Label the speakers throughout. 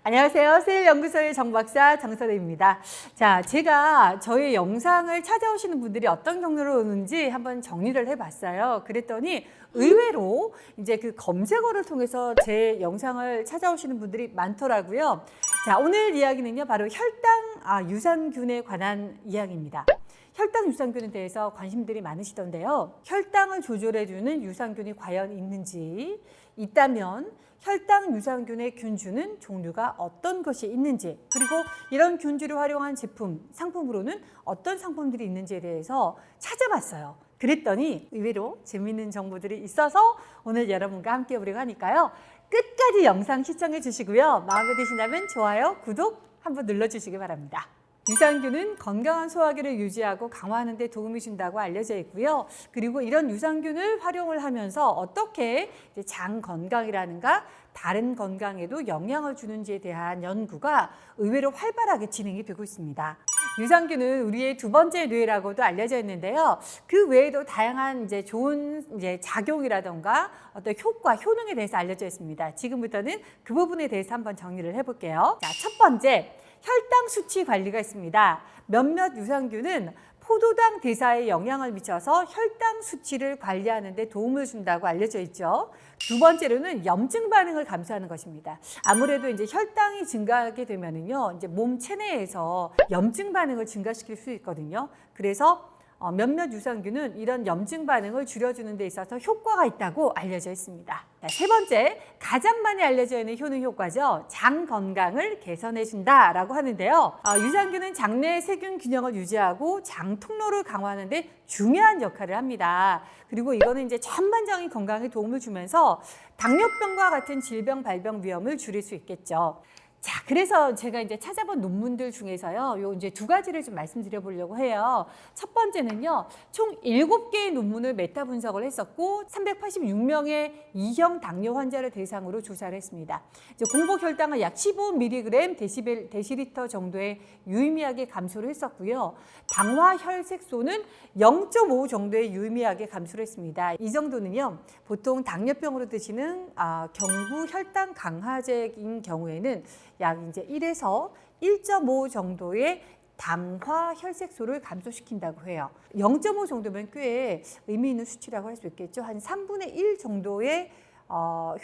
Speaker 1: 안녕하세요. 세일연구소의 정박사 정선혜입니다. 자, 제가 저희 영상을 찾아오시는 분들이 어떤 경로로 오는지 한번 정리를 해봤어요. 그랬더니 의외로 이제 그 검색어를 통해서 제 영상을 찾아오시는 분들이 많더라고요. 자, 오늘 이야기는요, 바로 혈당 유산균에 관한 이야기입니다. 혈당 유산균에 대해서 관심들이 많으시던데요. 혈당을 조절해주는 유산균이 과연 있는지, 있다면 혈당 유산균의 균주는 종류가 어떤 것이 있는지, 그리고 이런 균주를 활용한 제품, 상품으로는 어떤 상품들이 있는지에 대해서 찾아봤어요. 그랬더니 의외로 재미있는 정보들이 있어서 오늘 여러분과 함께 보려고 하니까요. 끝까지 영상 시청해 주시고요. 마음에 드신다면 좋아요, 구독 한번 눌러주시기 바랍니다. 유산균은 건강한 소화기를 유지하고 강화하는 데 도움이 준다고 알려져 있고요. 그리고 이런 유산균을 활용을 하면서 어떻게 장 건강이라든가 다른 건강에도 영향을 주는지에 대한 연구가 의외로 활발하게 진행이 되고 있습니다. 유산균은 우리의 두 번째 뇌라고도 알려져 있는데요. 그 외에도 다양한 좋은 작용이라든가 어떤 효과, 효능에 대해서 알려져 있습니다. 지금부터는 그 부분에 대해서 한번 정리를 해볼게요. 자, 첫 번째. 혈당 수치 관리가 있습니다. 몇몇 유산균은 포도당 대사에 영향을 미쳐서 혈당 수치를 관리하는 데 도움을 준다고 알려져 있죠. 두 번째로는 염증 반응을 감소하는 것입니다. 아무래도 혈당이 증가하게 되면은요, 몸 체내에서 염증 반응을 증가시킬 수 있거든요. 그래서 몇몇 유산균은 이런 염증 반응을 줄여주는 데 있어서 효과가 있다고 알려져 있습니다. 세 번째, 가장 많이 알려져 있는 효능 효과죠. 장 건강을 개선해 준다라고 하는데요. 유산균은 장내 세균 균형을 유지하고 장 통로를 강화하는 데 중요한 역할을 합니다. 그리고 이거는 전반적인 건강에 도움을 주면서 당뇨병과 같은 질병 발병 위험을 줄일 수 있겠죠. 자, 그래서 제가 찾아본 논문들 중에서요, 요 두 가지를 좀 말씀드려 보려고 해요. 첫 번째는요, 총 7개의 논문을 메타 분석을 했었고, 386명의 2형 당뇨 환자를 대상으로 조사를 했습니다. 공복 혈당을 약 15mg 데시리터 정도의 유의미하게 감소를 했었고요. 당화 혈색소는 0.5 정도의 유의미하게 감소를 했습니다. 이 정도는요, 보통 당뇨병으로 드시는 경구 혈당 강화제인 경우에는 약 1에서 1.5 정도의 당화 혈색소를 감소시킨다고 해요. 0.5 정도면 꽤 의미 있는 수치라고 할 수 있겠죠. 한 3분의 1 정도의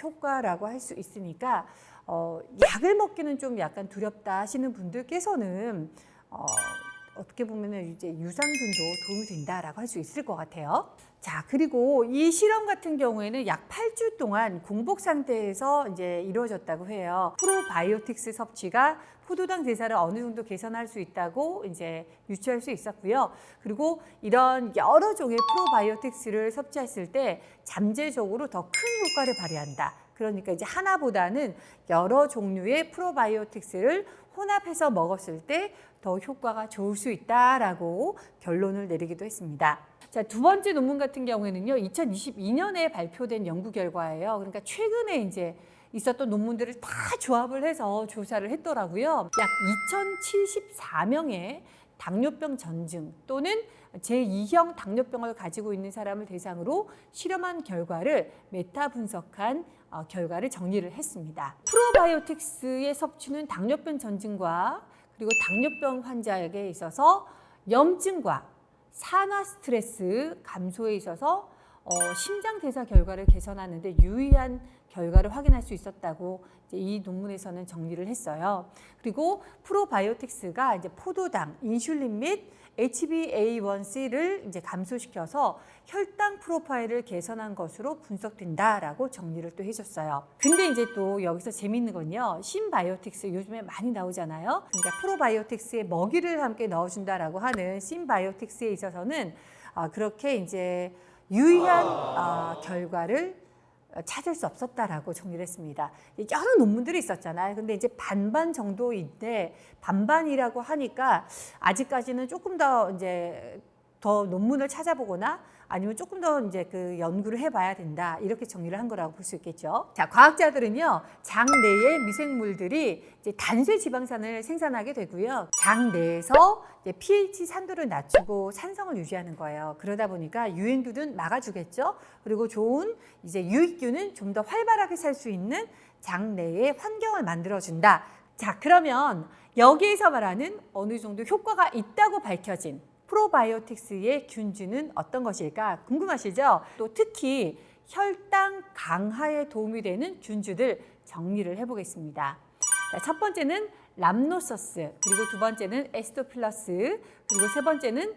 Speaker 1: 효과라고 할 수 있으니까 약을 먹기는 좀 약간 두렵다 하시는 분들께서는 어떻게 보면 유산균도 도움이 된다라고 할 수 있을 것 같아요. 자, 그리고 이 실험 같은 경우에는 약 8주 동안 공복 상태에서 이루어졌다고 해요. 프로바이오틱스 섭취가 포도당 대사를 어느 정도 개선할 수 있다고 유추할 수 있었고요. 그리고 이런 여러 종의 프로바이오틱스를 섭취했을 때 잠재적으로 더 큰 효과를 발휘한다. 그러니까 하나보다는 여러 종류의 프로바이오틱스를 혼합해서 먹었을 때 더 효과가 좋을 수 있다라고 결론을 내리기도 했습니다. 자, 두 번째 논문 같은 경우에는요, 2022년에 발표된 연구 결과예요. 그러니까 최근에 있었던 논문들을 다 조합을 해서 조사를 했더라고요. 약 2074명의 당뇨병 전증 또는 제2형 당뇨병을 가지고 있는 사람을 대상으로 실험한 결과를 메타 분석한 결과를 정리를 했습니다. 프로바이오틱스의 섭취는 당뇨병 전증과 그리고 당뇨병 환자에게 있어서 염증과 산화 스트레스 감소에 있어서 심장 대사 결과를 개선하는 데 유의한 결과를 확인할 수 있었다고 이 논문에서는 정리를 했어요. 그리고 프로바이오틱스가 포도당, 인슐린 및 HbA1c를 감소시켜서 혈당 프로파일을 개선한 것으로 분석된다라고 정리를 또 해줬어요. 근데 또 여기서 재밌는 건요, 신바이오틱스 요즘에 많이 나오잖아요. 그러니까 프로바이오틱스에 먹이를 함께 넣어준다라고 하는 신바이오틱스에 있어서는 그렇게 유의한 결과를 찾을 수 없었다라고 정리를 했습니다. 여러 논문들이 있었잖아요. 근데 반반 정도인데 반반이라고 하니까 아직까지는 조금 더 더 논문을 찾아보거나 아니면 조금 더 이제 그 연구를 해봐야 된다. 이렇게 정리를 한 거라고 볼 수 있겠죠. 자, 과학자들은요, 장 내의 미생물들이 이제 단수 지방산을 생산하게 되고요. 장 내에서 이제 pH 산도를 낮추고 산성을 유지하는 거예요. 그러다 보니까 유행균은 막아주겠죠. 그리고 좋은 이제 유익균은 좀 더 활발하게 살 수 있는 장 내의 환경을 만들어준다. 자, 그러면 여기에서 말하는 어느 정도 효과가 있다고 밝혀진 프로바이오틱스의 균주는 어떤 것일까 궁금하시죠? 또 특히 혈당 강화에 도움이 되는 균주들 정리를 해보겠습니다. 자, 첫 번째는 람노소스, 그리고 두 번째는 에시도필러스, 그리고 세 번째는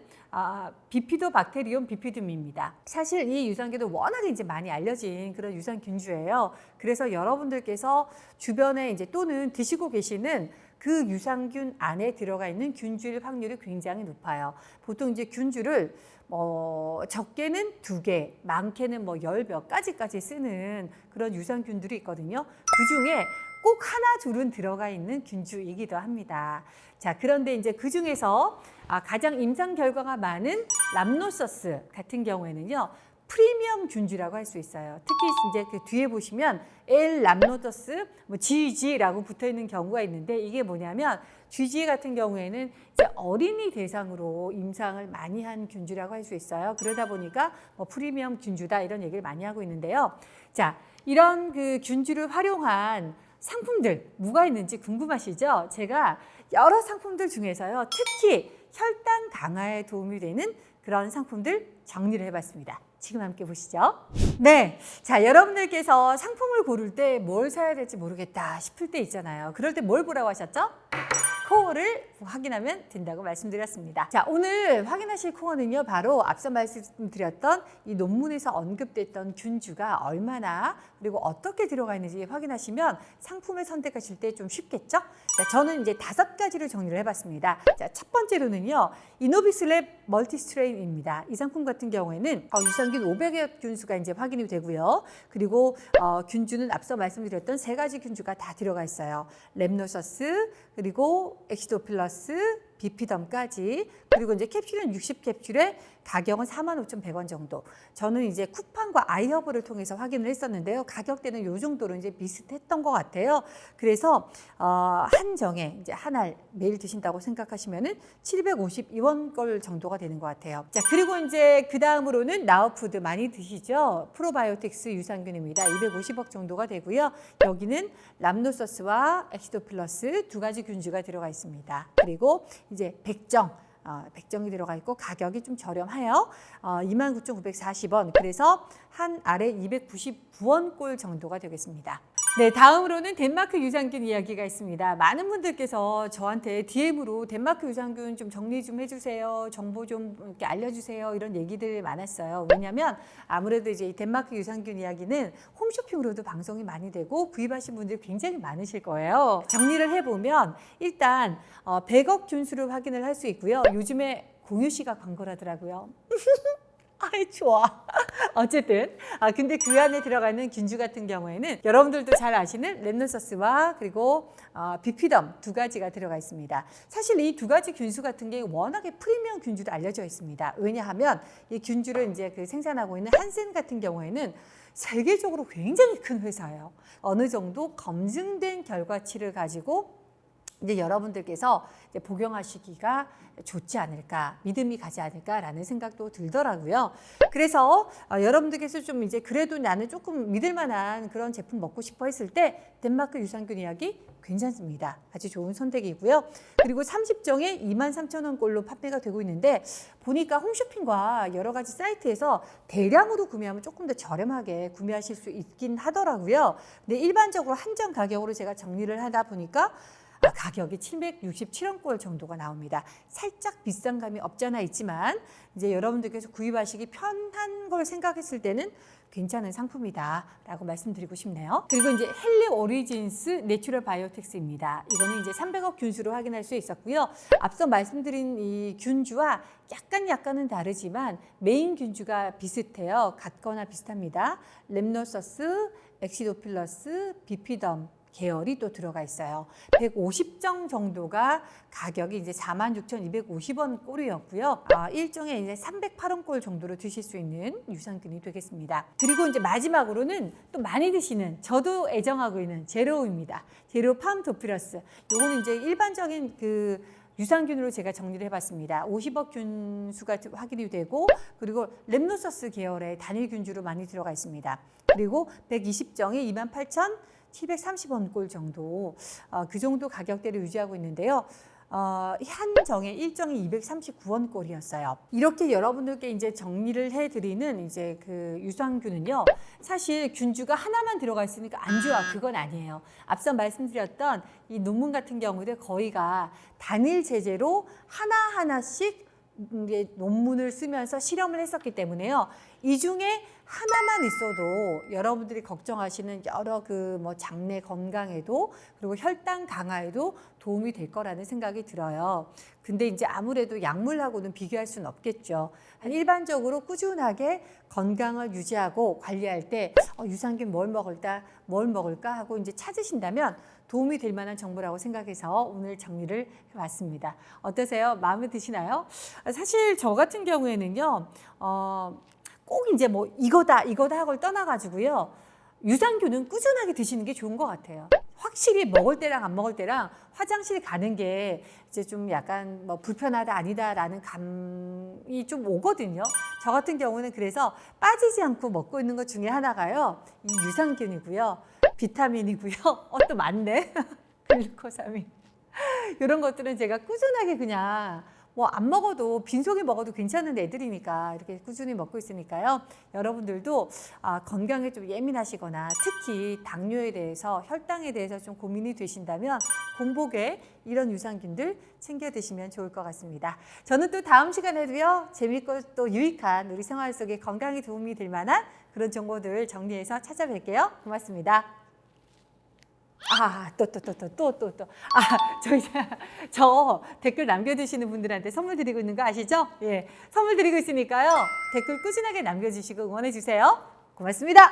Speaker 1: 비피도박테리움 비피듐입니다. 사실 이 유산균도 워낙에 이제 많이 알려진 그런 유산균주예요. 그래서 여러분들께서 주변에 이제 또는 드시고 계시는 그 유산균 안에 들어가 있는 균주일 확률이 굉장히 높아요. 보통 이제 균주를 적게는 2개, 많게는 뭐 10몇 가지까지 쓰는 그런 유산균들이 있거든요. 그 중에 꼭 하나 둘은 들어가 있는 균주이기도 합니다. 자, 그런데 이제 그 중에서 가장 임상 결과가 많은 람노소스 같은 경우에는요, 프리미엄 균주라고 할 수 있어요. 특히 이제 그 뒤에 보시면 람노토스, GG라고 붙어 있는 경우가 있는데 이게 뭐냐면 GG 같은 경우에는 이제 어린이 대상으로 임상을 많이 한 균주라고 할 수 있어요. 그러다 보니까 프리미엄 균주다 이런 얘기를 많이 하고 있는데요. 자, 이런 그 균주를 활용한 상품들 뭐가 있는지 궁금하시죠? 제가 여러 상품들 중에서요, 특히 혈당 강화에 도움이 되는 그런 상품들 정리를 해봤습니다. 지금 함께 보시죠. 네, 자, 여러분들께서 상품을 고를 때 뭘 사야 될지 모르겠다 싶을 때 있잖아요. 그럴 때 뭘 보라고 하셨죠? 코어를 확인하면 된다고 말씀드렸습니다. 자, 오늘 확인하실 코어는요, 바로 앞서 말씀드렸던 이 논문에서 언급됐던 균주가 얼마나 그리고 어떻게 들어가 있는지 확인하시면 상품을 선택하실 때 좀 쉽겠죠? 자, 저는 이제 5가지를 정리를 해봤습니다. 자, 첫 번째로는요, 이노비스랩 멀티스트레인입니다. 이 상품 같은 경우에는 유산균 500여 균수가 이제 확인이 되고요. 그리고 균주는 앞서 말씀드렸던 3가지 균주가 다 들어가 있어요. 랩노서스, 그리고 엑시도필러스, 비피덤까지. 그리고 이제 캡슐은 60캡슐에 가격은 45,100원 정도. 저는 이제 쿠팡과 아이허브를 통해서 확인을 했었는데요. 가격대는 요 정도로 이제 비슷했던 것 같아요. 그래서 한정에 이제 한 알 매일 드신다고 생각하시면은 752원 걸 정도가 되는 것 같아요. 자, 그리고 이제 그 다음으로는 나우푸드 많이 드시죠? 프로바이오틱스 유산균입니다. 250억 정도가 되고요. 여기는 람노소스와 엑시도필러스 2가지 균주가 들어가 있습니다. 그리고 이제 백정이 들어가 있고 가격이 좀 저렴해요. 29,940원. 그래서 한 알에 299원 꼴 정도가 되겠습니다. 네, 다음으로는 덴마크 유산균 이야기가 있습니다. 많은 분들께서 저한테 DM으로 덴마크 유산균 좀 정리 좀 해주세요. 정보 좀 이렇게 알려주세요. 이런 얘기들 많았어요. 왜냐하면 아무래도 이제 이 덴마크 유산균 이야기는 홈쇼핑으로도 방송이 많이 되고 구입하신 분들이 굉장히 많으실 거예요. 정리를 해보면 일단 100억 균수를 확인을 할 수 있고요. 요즘에 공유 씨가 광고를 하더라고요. 아이, 좋아. 어쨌든 근데 그 안에 들어가는 균주 같은 경우에는 여러분들도 잘 아시는 랩노소스와 그리고 비피덤 2가지가 들어가 있습니다. 사실 이 2가지 균수 같은 게 워낙에 프리미엄 균주로 알려져 있습니다. 왜냐하면 이 균주를 이제 그 생산하고 있는 한센 같은 경우에는 세계적으로 굉장히 큰 회사예요. 어느 정도 검증된 결과치를 가지고 이제 여러분들께서 이제 복용하시기가 좋지 않을까, 믿음이 가지 않을까라는 생각도 들더라고요. 그래서 여러분들께서 좀 이제 그래도 나는 조금 믿을 만한 그런 제품 먹고 싶어 했을 때 덴마크 유산균 이야기 괜찮습니다. 아주 좋은 선택이고요. 그리고 30정에 23,000원 꼴로 판매가 되고 있는데 보니까 홈쇼핑과 여러 가지 사이트에서 대량으로 구매하면 조금 더 저렴하게 구매하실 수 있긴 하더라고요. 근데 일반적으로 한정 가격으로 제가 정리를 하다 보니까 가격이 767원 꼴 정도가 나옵니다. 살짝 비싼 감이 없잖아 있지만 이제 여러분들께서 구입하시기 편한 걸 생각했을 때는 괜찮은 상품이다 라고 말씀드리고 싶네요. 그리고 이제 헬리 오리진스 내추럴 바이오틱스입니다. 이거는 이제 300억 균수로 확인할 수 있었고요. 앞서 말씀드린 이 균주와 약간은 다르지만 메인 균주가 비슷해요. 같거나 비슷합니다. 랩노소스, 엑시도필러스, 비피덤 계열이 또 들어가 있어요. 150정 정도가 가격이 이제 46,250원 꼴이었고요. 일종의 이제 308원 꼴 정도로 드실 수 있는 유산균이 되겠습니다. 그리고 이제 마지막으로는 또 많이 드시는, 저도 애정하고 있는 제로우입니다. 제로우 팜토피러스. 요거는 이제 일반적인 그 유산균으로 제가 정리를 해봤습니다. 50억 균수가 확인이 되고, 그리고 랩노서스 계열의 단일 균주로 많이 들어가 있습니다. 그리고 120정이 28,730원 꼴 정도, 그 정도 가격대를 유지하고 있는데요. 한 정에 1정이 239원 꼴이었어요. 이렇게 여러분들께 이제 정리를 해드리는 이제 그 유산균은요, 사실 균주가 하나만 들어가 있으니까 안 좋아, 그건 아니에요. 앞서 말씀드렸던 이 논문 같은 경우도 거의가 단일 제제로 하나하나씩 이제 논문을 쓰면서 실험을 했었기 때문에요. 이 중에 하나만 있어도 여러분들이 걱정하시는 여러 그 뭐 장내 건강에도, 그리고 혈당 강화에도 도움이 될 거라는 생각이 들어요. 근데 이제 아무래도 약물하고는 비교할 수는 없겠죠. 일반적으로 꾸준하게 건강을 유지하고 관리할 때 유산균 뭘 먹을까 하고 이제 찾으신다면 도움이 될 만한 정보라고 생각해서 오늘 정리를 해봤습니다. 어떠세요? 마음에 드시나요? 사실 저 같은 경우에는요, 꼭 이제 뭐 이거다 하고 떠나가지고요, 유산균은 꾸준하게 드시는 게 좋은 것 같아요. 확실히 먹을 때랑 안 먹을 때랑 화장실 가는 게 이제 좀 약간 뭐 불편하다 아니다라는 감이 좀 오거든요. 저 같은 경우는 그래서 빠지지 않고 먹고 있는 것 중에 하나가요, 이 유산균이고요, 비타민이고요, 또 많네. 글루코사민. 이런 것들은 제가 꾸준하게 그냥 뭐 안 먹어도, 빈속에 먹어도 괜찮은 애들이니까 이렇게 꾸준히 먹고 있으니까요. 여러분들도 건강에 좀 예민하시거나 특히 당뇨에 대해서, 혈당에 대해서 좀 고민이 되신다면 공복에 이런 유산균들 챙겨 드시면 좋을 것 같습니다. 저는 또 다음 시간에도요, 재밌고 또 유익한 우리 생활 속에 건강에 도움이 될 만한 그런 정보들 정리해서 찾아뵐게요. 고맙습니다. 저 댓글 남겨주시는 분들한테 선물 드리고 있는 거 아시죠? 예, 선물 드리고 있으니까요. 댓글 꾸준하게 남겨주시고 응원해주세요. 고맙습니다.